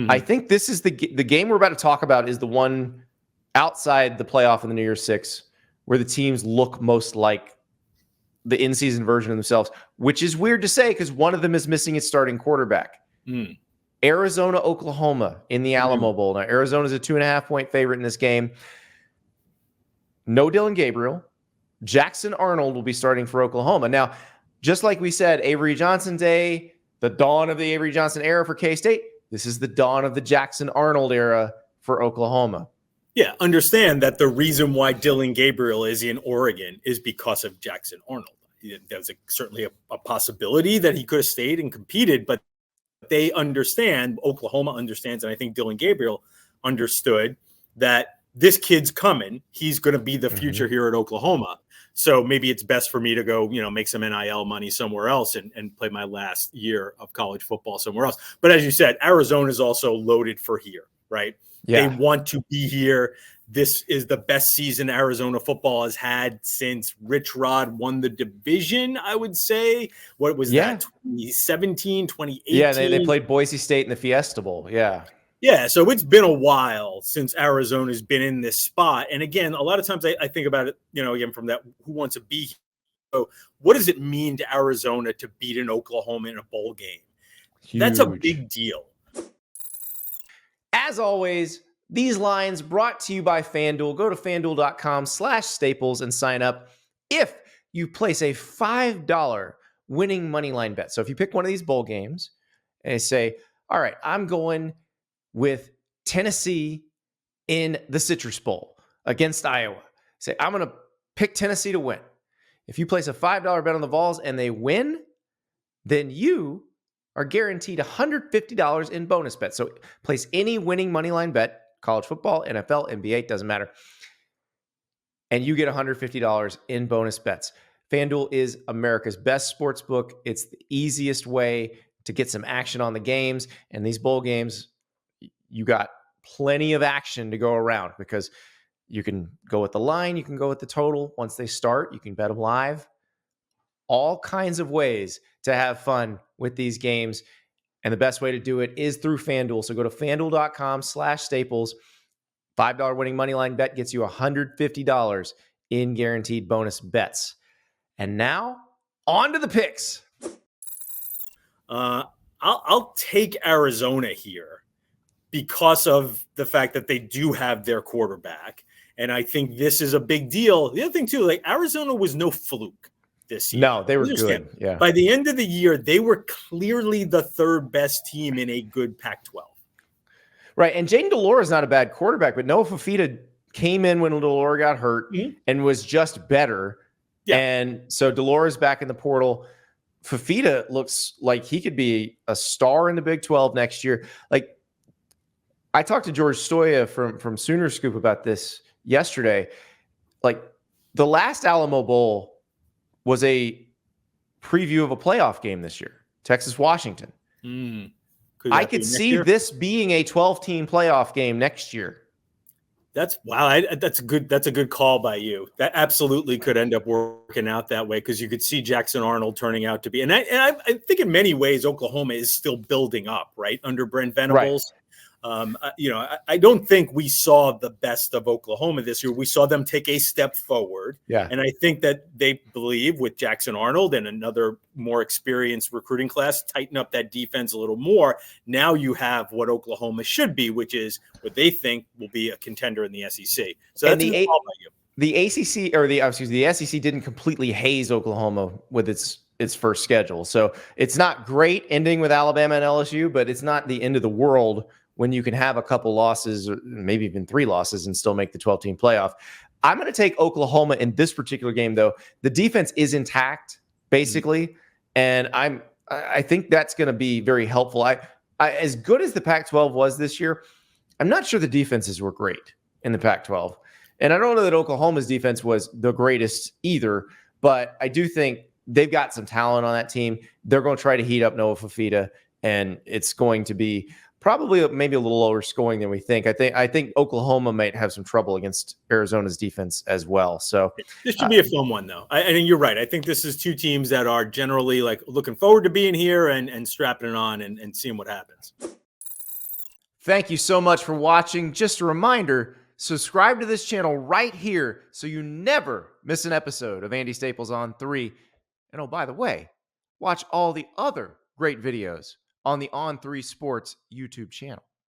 I think this is the game we're about to talk about is the one outside the playoff in the New Year's Six where the teams look most like the in-season version of themselves, which is weird to say because one of them is missing its starting quarterback. Arizona, Oklahoma in the Alamo Bowl. Now, Arizona's a 2.5-point favorite in this game. No Dylan Gabriel. Jackson Arnold will be starting for Oklahoma. Now, just like we said, Avery Johnson Day, the dawn of the Avery Johnson era for K-State, this is the dawn of the Jackson Arnold era for Oklahoma. Yeah, understand that the reason why Dylan Gabriel is in Oregon is because of Jackson Arnold. There's certainly a possibility that he could have stayed and competed, but they understand, Oklahoma understands, and I think Dylan Gabriel understood that this kid's coming. He's going to be the future here at Oklahoma. So maybe it's best for me to go, make some NIL money somewhere else and play my last year of college football somewhere else. But as you said, Arizona is also loaded for here, right? Yeah. They want to be here. This is the best season Arizona football has had since Rich Rod won the division, I would say. What was that, 2017, 2018? Yeah, they played Boise State in the Fiesta Bowl, yeah. Yeah, so it's been a while since Arizona's been in this spot. And again, a lot of times I think about it, again, from that who wants to be here. So what does it mean to Arizona to beat an Oklahoma in a bowl game? Huge. That's a big deal. As always, these lines brought to you by FanDuel. Go to FanDuel.com/Staples and sign up if you place a $5 winning moneyline bet. So if you pick one of these bowl games and say, all right, I'm going with Tennessee in the Citrus Bowl against Iowa. Say, I'm going to pick Tennessee to win. If you place a $5 bet on the Vols and they win, then you are guaranteed $150 in bonus bets. So place any winning moneyline bet, college football, NFL, NBA, doesn't matter, and you get $150 in bonus bets. FanDuel is America's best sports book. It's the easiest way to get some action on the games. And these bowl games, you got plenty of action to go around because you can go with the line, you can go with the total. Once they start, you can bet them live. All kinds of ways to have fun with these games. And the best way to do it is through FanDuel. So go to FanDuel.com/Staples. $5 winning moneyline bet gets you $150 in guaranteed bonus bets. And now, on to the picks. I'll take Arizona here because of the fact that they do have their quarterback. And I think this is a big deal. The other thing, too, Arizona was no fluke this year. No, they were good. Yeah. By the end of the year, they were clearly the third best team in a good Pac-12. Right. And Jaden Delore is not a bad quarterback, but Noah Fifita came in when Delore got hurt and was just better. Yeah. And so Delore is back in the portal. Fifita looks like he could be a star in the Big 12 next year. I talked to George Stoya from Sooner Scoop about this yesterday. The last Alamo Bowl was a preview of a playoff game this year, Texas-Washington. I could see this being a 12-team playoff game next year. That's a good call by you. That absolutely could end up working out that way because you could see Jackson Arnold turning out to be. And I think in many ways Oklahoma is still building up, right, under Brent Venables. Right. I don't think we saw the best of Oklahoma this year. We saw them take a step forward. Yeah. And I think that they believe with Jackson Arnold and another more experienced recruiting class, tighten up that defense a little more. Now you have what Oklahoma should be, which is what they think will be a contender in the SEC. So that's a call by you. The ACC or the SEC didn't completely haze Oklahoma with its first schedule. So it's not great ending with Alabama and LSU, but it's not the end of the world when you can have a couple losses, or maybe even 3 losses, and still make the 12-team playoff. I'm going to take Oklahoma in this particular game, though. The defense is intact, basically, and I think that's going to be very helpful. I as good as the Pac-12 was this year, I'm not sure the defenses were great in the Pac-12. And I don't know that Oklahoma's defense was the greatest either, but I do think they've got some talent on that team. They're going to try to heat up Noah Fifita, and it's going to be probably maybe a little lower scoring than we think. I think Oklahoma might have some trouble against Arizona's defense as well. So this should be a fun one, though. I think you're right. I think this is two teams that are generally looking forward to being here and strapping it on and seeing what happens. Thank you so much for watching. Just a reminder, subscribe to this channel right here so you never miss an episode of Andy Staples on 3. And oh, by the way, watch all the other great videos on the On3 Sports YouTube channel.